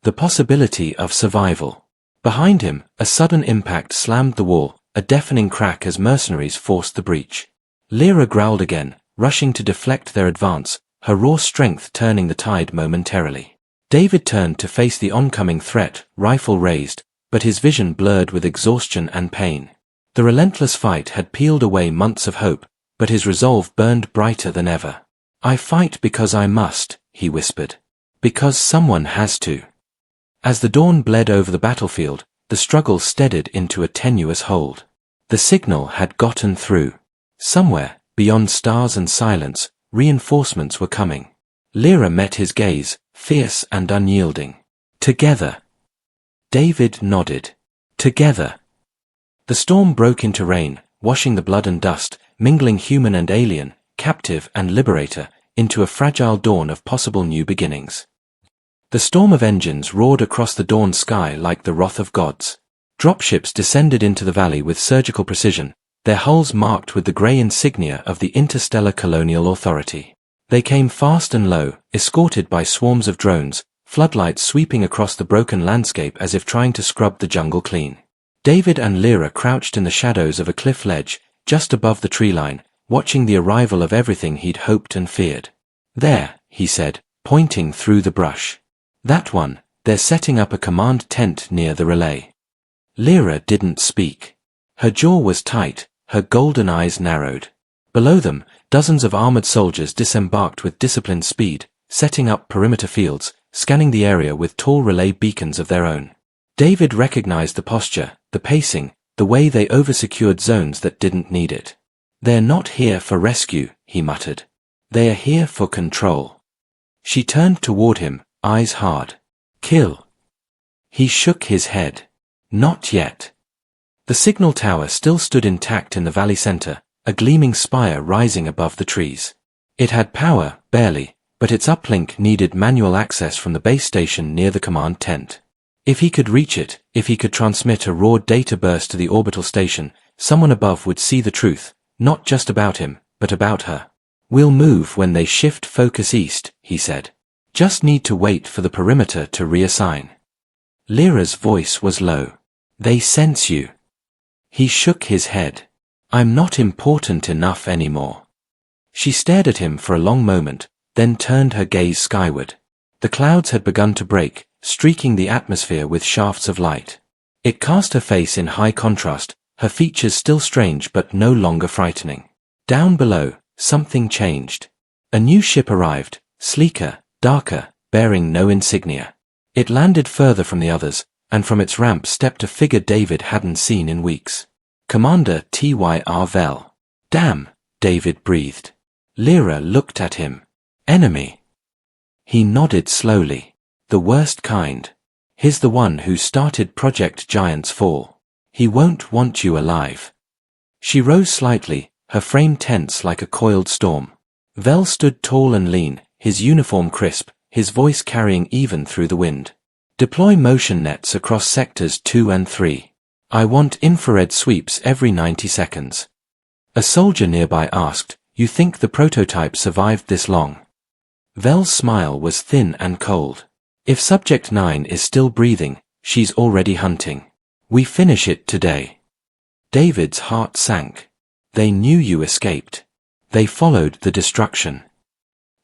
The possibility of survival. Behind him, a sudden impact slammed the wall, a deafening crack as mercenaries forced the breach. Lyra growled again, rushing to deflect their advance, her raw strength turning the tide momentarily. David turned to face the oncoming threat, rifle raised, but his vision blurred with exhaustion and pain. The relentless fight had peeled away months of hope, but his resolve burned brighter than ever. "I fight because I must," he whispered. "Because someone has to." As the dawn bled over the battlefield, the struggle steadied into a tenuous hold. The signal had gotten through. Somewhere, beyond stars and silence, reinforcements were coming. Lyra met his gaze, fierce and unyielding. "Together." David nodded. "Together." The storm broke into rain, washing the blood and dust, mingling human and alien, captive and liberator, into a fragile dawn of possible new beginnings. The storm of engines roared across the dawn sky like the wrath of gods. Dropships descended into the valley with surgical precision, their hulls marked with the grey insignia of the Interstellar Colonial Authority. They came fast and low, escorted by swarms of drones, floodlights sweeping across the broken landscape as if trying to scrub the jungle clean. David and Lyra crouched in the shadows of a cliff ledge, just above the tree line, watching the arrival of everything he'd hoped and feared. "There," he said, pointing through the brush. "That one, they're setting up a command tent near the relay." Lyra didn't speak. Her jaw was tight, her golden eyes narrowed. Below them, dozens of armored soldiers disembarked with disciplined speed, setting up perimeter fields, scanning the area with tall relay beacons of their own. David recognized the posture, the pacing, the way they oversecured zones that didn't need it. "They're not here for rescue," he muttered. "They are here for control." She turned toward him, eyes hard. "Kill." He shook his head. "Not yet." The signal tower still stood intact in the valley center, a gleaming spire rising above the trees. It had power, barely, but its uplink needed manual access from the base station near the command tent. If he could reach it, if he could transmit a raw data burst to the orbital station, someone above would see the truth, not just about him, but about her. "We'll move when they shift focus east," he said. "Just need to wait for the perimeter to reassign." Lyra's voice was low. "They sense you." He shook his head. "I'm not important enough anymore." She stared at him for a long moment, then turned her gaze skyward. The clouds had begun to break, streaking the atmosphere with shafts of light. It cast her face in high contrast, her features still strange but no longer frightening. Down below, something changed. A new ship arrived, sleeker, darker, bearing no insignia. It landed further from the others, and from its ramp stepped a figure David hadn't seen in weeks. Commander Tyr Vel. "Damn," David breathed. Lyra looked at him. "Enemy?" He nodded slowly. "The worst kind. He's the one who started Project Giant's fall. He won't want you alive." She rose slightly, her frame tense like a coiled storm. Vel stood tall and lean, his uniform crisp, his voice carrying even through the wind. "Deploy motion nets across sectors 2 and 3. I want infrared sweeps every 90 seconds. A soldier nearby asked, "You think the prototype survived this long?" Vel's smile was thin and cold. "If Subject 9 is still breathing, she's already hunting. We finish it today." David's heart sank. "They knew you escaped. They followed the destruction."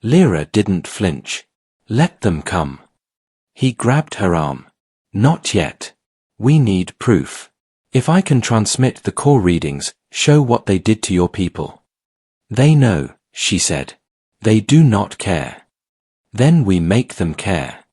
Lyra didn't flinch. "Let them come." He grabbed her arm. "Not yet. We need proof. If I can transmit the core readings, show what they did to your people." "They know," she said. "They do not care. Then we make them care."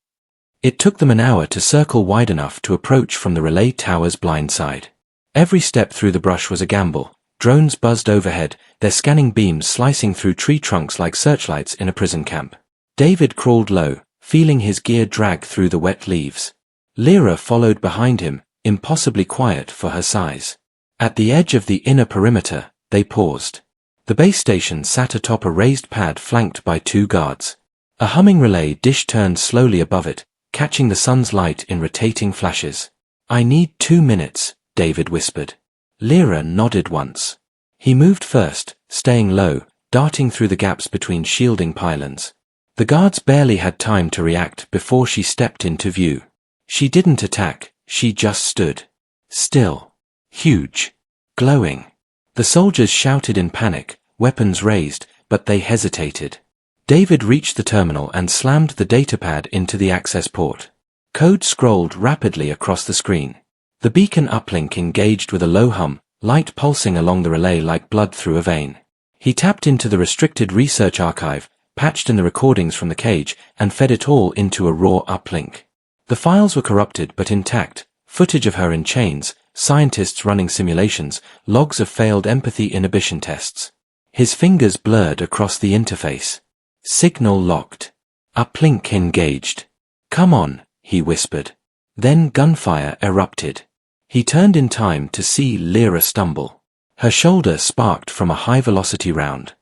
It took them an hour to circle wide enough to approach from the relay tower's blind side. Every step through the brush was a gamble. Drones buzzed overhead, their scanning beams slicing through tree trunks like searchlights in a prison camp. David crawled low, feeling his gear drag through the wet leaves. Lyra followed behind him, impossibly quiet for her size. At the edge of the inner perimeter, they paused. The base station sat atop a raised pad flanked by 2 guards. A humming relay dish turned slowly above it, catching the sun's light in rotating flashes. "I need 2 minutes," David whispered. Lyra nodded once. He moved first, staying low, darting through the gaps between shielding pylons. The guards barely had time to react before she stepped into view. She didn't attack, she just stood. Still. Huge. Glowing. The soldiers shouted in panic, weapons raised, but they hesitated. David reached the terminal and slammed the datapad into the access port. Code scrolled rapidly across the screen. The beacon uplink engaged with a low hum, light pulsing along the relay like blood through a vein. He tapped into the restricted research archive, patched in the recordings from the cage, and fed it all into a raw uplink. The files were corrupted but intact, footage of her in chains, scientists running simulations, logs of failed empathy inhibition tests. His fingers blurred across the interface. Signal locked. Uplink engaged. "Come on," he whispered. Then gunfire erupted. He turned in time to see Lyra stumble. Her shoulder sparked from a high-velocity round.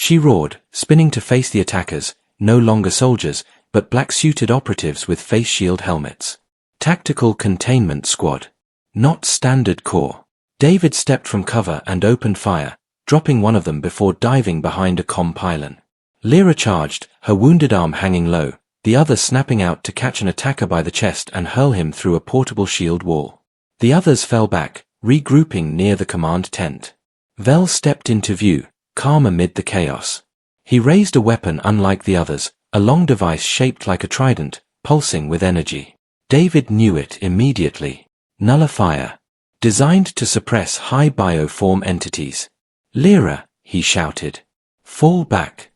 She roared, spinning to face the attackers, no longer soldiers, but black-suited operatives with face shield helmets. Tactical Containment Squad. Not Standard Corps. David stepped from cover and opened fire, dropping one of them before diving behind a comm pylon. Lyra charged, her wounded arm hanging low, the other snapping out to catch an attacker by the chest and hurl him through a portable shield wall. The others fell back, regrouping near the command tent. Vel stepped into view, calm amid the chaos. He raised a weapon unlike the others, a long device shaped like a trident, pulsing with energy. David knew it immediately. Nullifier. Designed to suppress high bioform entities. Lyra, he shouted. Fall back.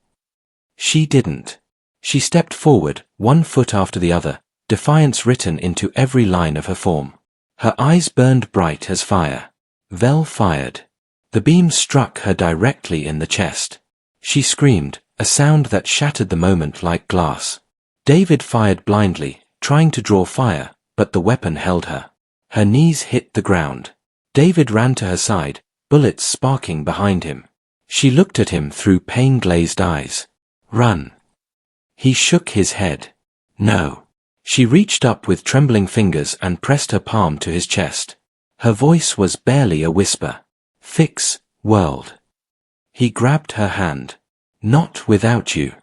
She didn't. She stepped forward, 1 foot after the other, defiance written into every line of her form. Her eyes burned bright as fire. Vel fired. The beam struck her directly in the chest. She screamed, a sound that shattered the moment like glass. David fired blindly, trying to draw fire, but the weapon held her. Her knees hit the ground. David ran to her side, bullets sparking behind him. She looked at him through pain-glazed eyes. Run. He shook his head. No. She reached up with trembling fingers and pressed her palm to his chest. Her voice was barely a whisper. Fix, world. He grabbed her hand. Not without you.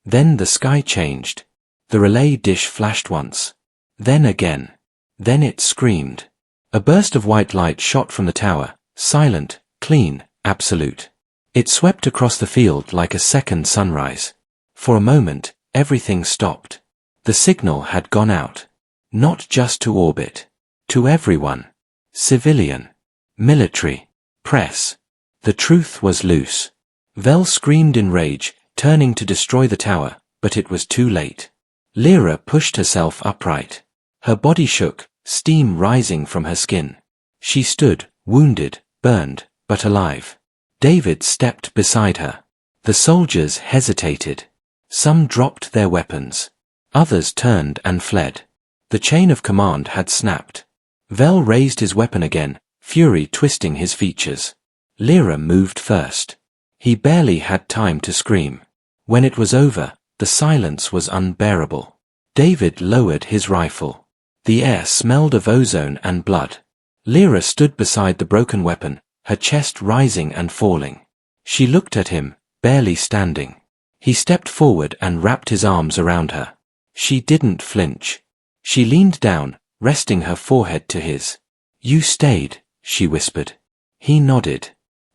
Then the sky changed. The relay dish flashed once. Then again. Then it screamed. A burst of white light shot from the tower, silent, clean, absolute. It swept across the field like a second sunrise. For a moment, everything stopped. The signal had gone out. Not just to orbit. To everyone. Civilian. Military. Press. The truth was loose. Vel screamed in rage, turning to destroy the tower, but it was too late. Lyra pushed herself upright. Her body shook, steam rising from her skin. She stood, wounded, burned, but alive. David stepped beside her. The soldiers hesitated. Some dropped their weapons. Others turned and fled. The chain of command had snapped. Vel raised his weapon again, fury twisting his features. Lyra moved first. He barely had time to scream. When it was over, the silence was unbearable. David lowered his rifle. The air smelled of ozone and blood. Lyra stood beside the broken weapon, her chest rising and falling. She looked at him, barely standing. He stepped forward and wrapped his arms around her. She didn't flinch. She leaned down, resting her forehead to his. You stayed, she whispered. He nodded.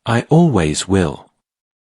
I always will.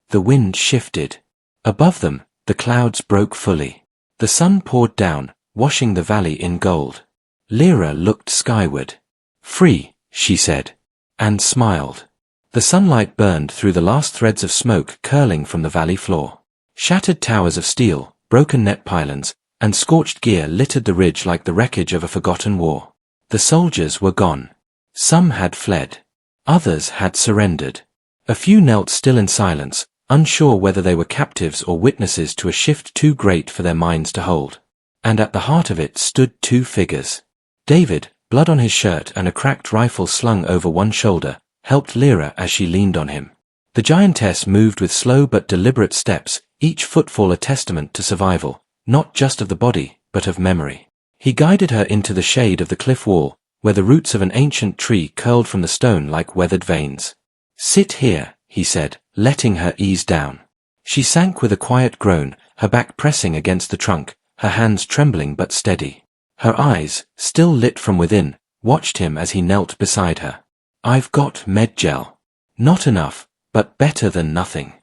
The wind shifted. Above them, the clouds broke fully. The sun poured down, washing the valley in gold. Lyra looked skyward. Free, she said. And smiled. The sunlight burned through the last threads of smoke curling from the valley floor. Shattered towers of steel, broken net pylons, and scorched gear littered the ridge like the wreckage of a forgotten war. The soldiers were gone. Some had fled. Others had surrendered. A few knelt still in silence, unsure whether they were captives or witnesses to a shift too great for their minds to hold. And at the heart of it stood 2 figures. David, blood on his shirt and a cracked rifle slung over one shoulder, helped Lyra as she leaned on him. The giantess moved with slow but deliberate steps, each footfall a testament to survival, not just of the body, but of memory. He guided her into the shade of the cliff wall, where the roots of an ancient tree curled from the stone like weathered veins. Sit here, he said, letting her ease down. She sank with a quiet groan, her back pressing against the trunk, her hands trembling but steady. Her eyes, still lit from within, watched him as he knelt beside her. I've got medgel. Not enough, but better than nothing.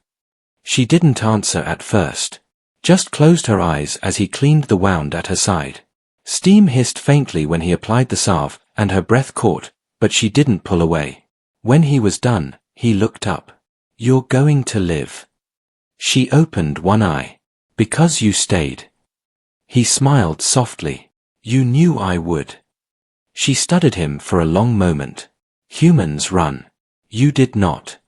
She didn't answer at first. Just closed her eyes as he cleaned the wound at her side. Steam hissed faintly when he applied the salve, and her breath caught, but she didn't pull away. When he was done, he looked up. You're going to live. She opened one eye. Because you stayed. He smiled softly. You knew I would. She studied him for a long moment. Humans run. You did not.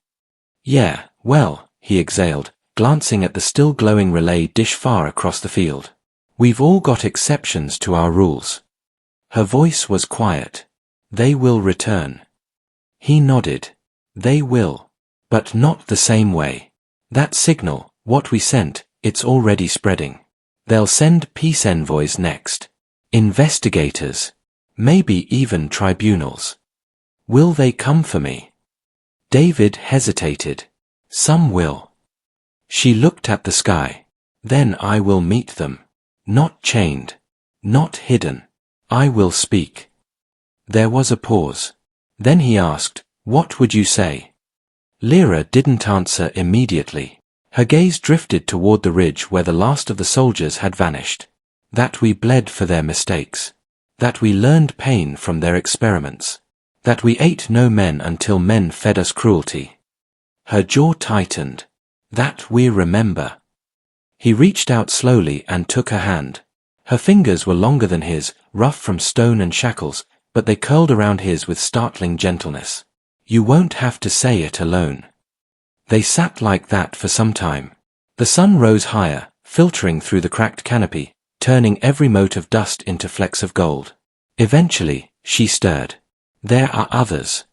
Yeah, well, he exhaled, glancing at the still glowing relay dish far across the field. We've all got exceptions to our rules. Her voice was quiet. They will return. He nodded. They will. But not the same way. That signal, what we sent, it's already spreading. They'll send peace envoys next. Investigators. Maybe even tribunals. Will they come for me? David hesitated. Some will. She looked at the sky. Then I will meet them. Not chained. Not hidden. I will speak. There was a pause. Then he asked, "What would you say?" Lyra didn't answer immediately. Her gaze drifted toward the ridge where the last of the soldiers had vanished. That we bled for their mistakes. That we learned pain from their experiments. That we ate no men until men fed us cruelty. Her jaw tightened. That we remember. He reached out slowly and took her hand. Her fingers were longer than his, rough from stone and shackles, but they curled around his with startling gentleness. You won't have to say it alone. They sat like that for some time. The sun rose higher, filtering through the cracked canopy, turning every mote of dust into flecks of gold. Eventually, she stirred. There are others.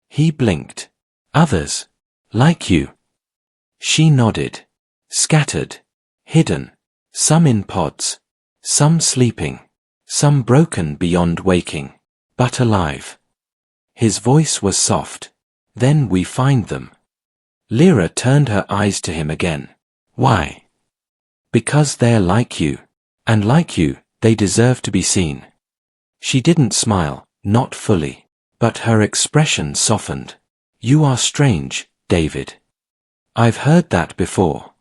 He blinked. Others. Like you. She nodded. Scattered. Hidden. Some in pods. Some sleeping. Some broken beyond waking. But alive. His voice was soft. Then we find them. Lyra turned her eyes to him again. Why? Because they're like you. And like you, they deserve to be seen. She didn't smile, not fully. But her expression softened. You are strange, David. I've heard that before.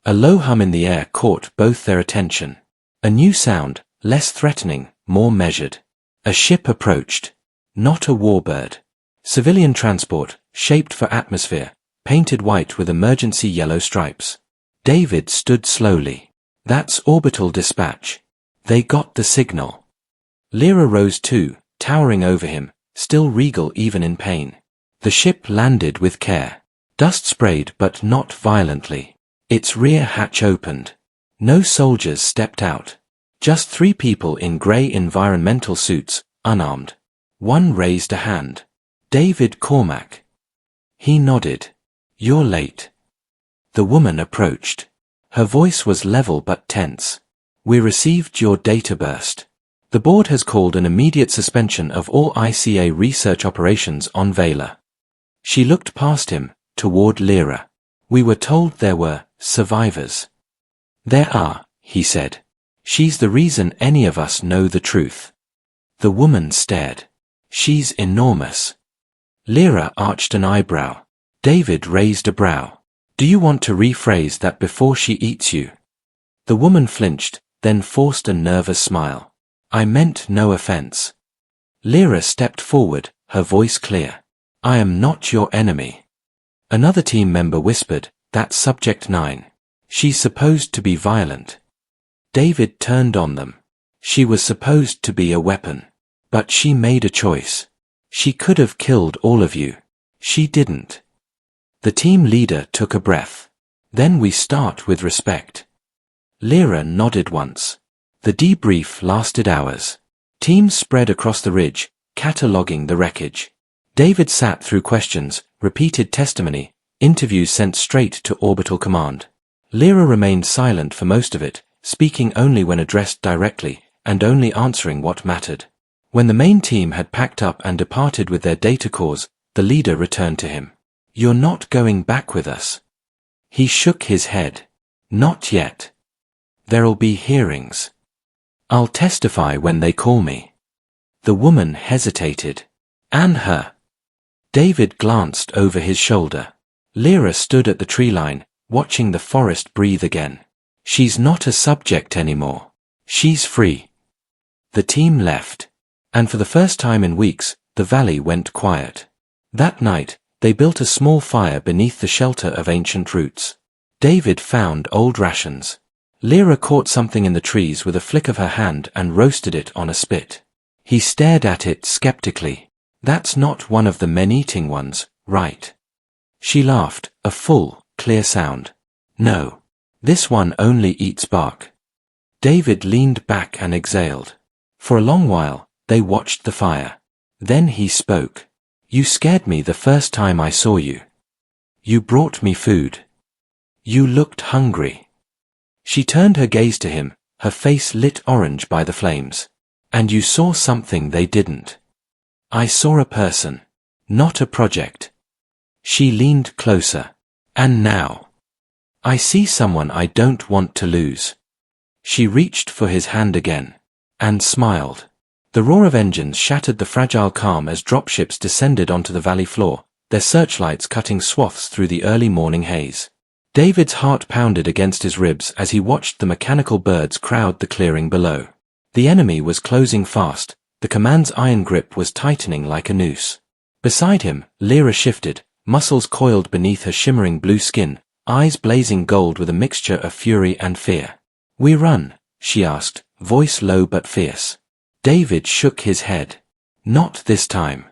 A low hum in the air caught both their attention. A new sound, less threatening, more measured. A ship approached. Not a warbird. Civilian transport, shaped for atmosphere, painted white with emergency yellow stripes. David stood slowly. That's orbital dispatch. They got the signal. Lyra rose too, towering over him, still regal even in pain. The ship landed with care. Dust sprayed but not violently. Its rear hatch opened. No soldiers stepped out. Just 3 people in grey environmental suits, unarmed. One raised a hand. David Cormack. He nodded. You're late. The woman approached. Her voice was level but tense. We received your data burst. The board has called an immediate suspension of all ICA research operations on Vela. She looked past him, toward Lyra. We were told there were survivors. There are, he said. She's the reason any of us know the truth. The woman stared. She's enormous. Lyra arched an eyebrow. David raised a brow. Do you want to rephrase that before she eats you? The woman flinched, then forced a nervous smile. I meant no offense. Lyra stepped forward, her voice clear. I am not your enemy. Another team member whispered, that's Subject 9. She's supposed to be violent. David turned on them. She was supposed to be a weapon. But she made a choice. She could have killed all of you. She didn't. The team leader took a breath. Then we start with respect. Lyra nodded once. The debrief lasted hours. Teams spread across the ridge, cataloguing the wreckage. David sat through questions, repeated testimony, interviews sent straight to orbital command. Lyra remained silent for most of it, speaking only when addressed directly, and only answering what mattered. When the main team had packed up and departed with their data cores, the leader returned to him. You're not going back with us. He shook his head. Not yet. There'll be hearings. I'll testify when they call me. The woman hesitated. And her. David glanced over his shoulder. Lyra stood at the tree line, watching the forest breathe again. She's not a subject anymore. She's free. The team left. And for the first time in weeks, the valley went quiet. That night, they built a small fire beneath the shelter of ancient roots. David found old rations. Lyra caught something in the trees with a flick of her hand and roasted it on a spit. He stared at it skeptically. That's not one of the men-eating ones, right? She laughed, a full, clear sound. No. This one only eats bark. David leaned back and exhaled. For a long while, they watched the fire. Then he spoke. You scared me the first time I saw you. You brought me food. You looked hungry. She turned her gaze to him, her face lit orange by the flames. And you saw something they didn't. I saw a person, not a project. She leaned closer. And now, I see someone I don't want to lose. She reached for his hand again. And smiled. The roar of engines shattered the fragile calm as dropships descended onto the valley floor, their searchlights cutting swaths through the early morning haze. David's heart pounded against his ribs as he watched the mechanical birds crowd the clearing below. The enemy was closing fast, the command's iron grip was tightening like a noose. Beside him, Lyra shifted, muscles coiled beneath her shimmering blue skin, eyes blazing gold with a mixture of fury and fear. We run, she asked, voice low but fierce. David shook his head. Not this time.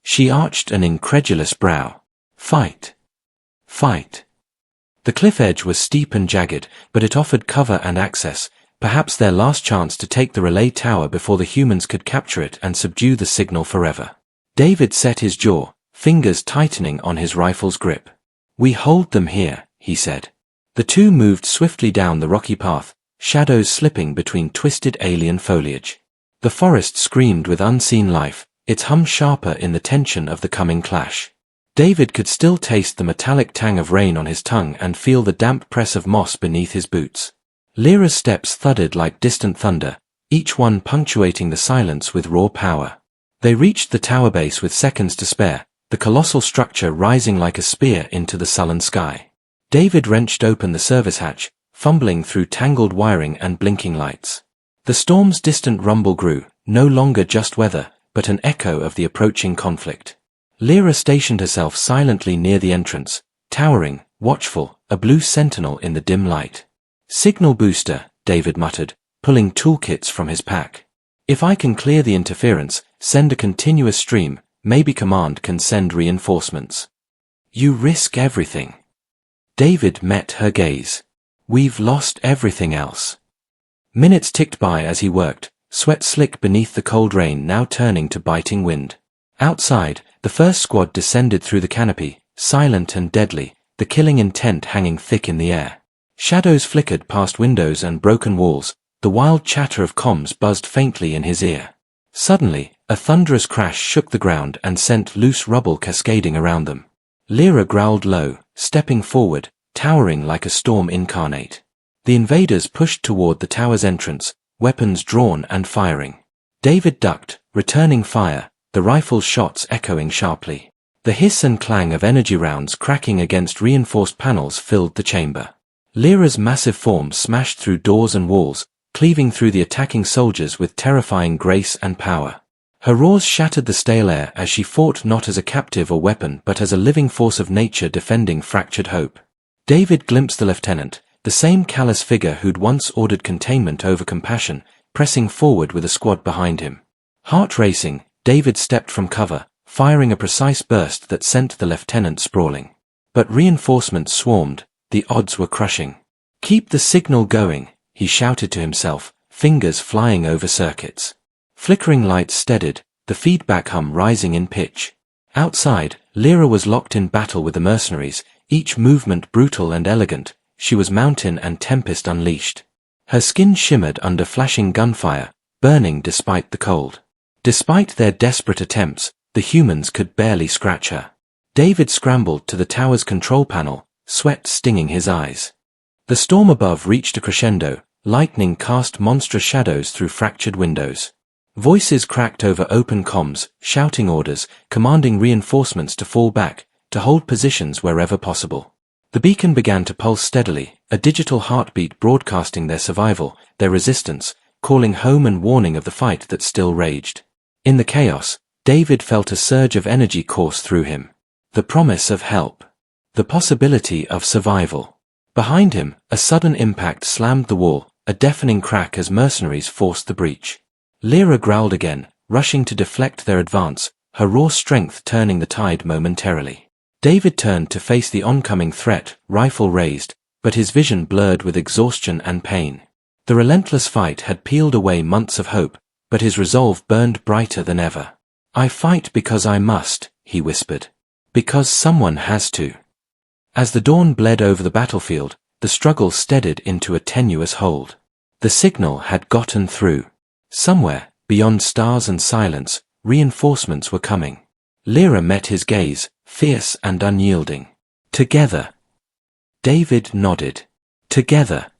She arched an incredulous brow. Fight. Fight. The cliff edge was steep and jagged, but it offered cover and access, perhaps their last chance to take the relay tower before the humans could capture it and subdue the signal forever. David set his jaw, fingers tightening on his rifle's grip. We hold them here, he said. The two moved swiftly down the rocky path, shadows slipping between twisted alien foliage. The forest screamed with unseen life, its hum sharper in the tension of the coming clash. David could still taste the metallic tang of rain on his tongue and feel the damp press of moss beneath his boots. Lyra's steps thudded like distant thunder, each one punctuating the silence with raw power. They reached the tower base with seconds to spare, the colossal structure rising like a spear into the sullen sky. David wrenched open the service hatch, fumbling through tangled wiring and blinking lights. The storm's distant rumble grew, no longer just weather, but an echo of the approaching conflict. Lyra stationed herself silently near the entrance, towering, watchful, a blue sentinel in the dim light. Signal booster, David muttered, pulling toolkits from his pack. If I can clear the interference, send a continuous stream, maybe command can send reinforcements. You risk everything. David met her gaze. We've lost everything else. Minutes ticked by as he worked, sweat slick beneath the cold rain now turning to biting wind. Outside, the first squad descended through the canopy, silent and deadly, the killing intent hanging thick in the air. Shadows flickered past windows and broken walls, the wild chatter of comms buzzed faintly in his ear. Suddenly, a thunderous crash shook the ground and sent loose rubble cascading around them. Lyra growled low, stepping forward, towering like a storm incarnate. The invaders pushed toward the tower's entrance, weapons drawn and firing. David ducked, returning fire, the rifle's shots echoing sharply. The hiss and clang of energy rounds cracking against reinforced panels filled the chamber. Lyra's massive form smashed through doors and walls, cleaving through the attacking soldiers with terrifying grace and power. Her roars shattered the stale air as she fought not as a captive or weapon but as a living force of nature defending fractured hope. David glimpsed the lieutenant, the same callous figure who'd once ordered containment over compassion, pressing forward with a squad behind him. Heart racing, David stepped from cover, firing a precise burst that sent the lieutenant sprawling. But reinforcements swarmed, the odds were crushing. Keep the signal going, he shouted to himself, fingers flying over circuits. Flickering lights steadied, the feedback hum rising in pitch. Outside, Lyra was locked in battle with the mercenaries, each movement brutal and elegant. She was mountain and tempest unleashed. Her skin shimmered under flashing gunfire, burning despite the cold. Despite their desperate attempts, the humans could barely scratch her. David scrambled to the tower's control panel, sweat stinging his eyes. The storm above reached a crescendo, lightning cast monstrous shadows through fractured windows. Voices cracked over open comms, shouting orders, commanding reinforcements to fall back, to hold positions wherever possible. The beacon began to pulse steadily, a digital heartbeat broadcasting their survival, their resistance, calling home and warning of the fight that still raged. In the chaos, David felt a surge of energy course through him. The promise of help. The possibility of survival. Behind him, a sudden impact slammed the wall, a deafening crack as mercenaries forced the breach. Lyra growled again, rushing to deflect their advance, her raw strength turning the tide momentarily. David turned to face the oncoming threat, rifle raised, but his vision blurred with exhaustion and pain. The relentless fight had peeled away months of hope, but his resolve burned brighter than ever. I fight because I must, he whispered. Because someone has to. As the dawn bled over the battlefield, the struggle steadied into a tenuous hold. The signal had gotten through. Somewhere, beyond stars and silence, reinforcements were coming. Lyra met his gaze, fierce and unyielding. Together. David nodded. Together.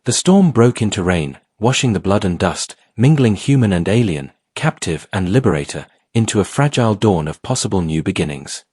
The storm broke into rain, washing the blood and dust, mingling human and alien, captive and liberator, into a fragile dawn of possible new beginnings.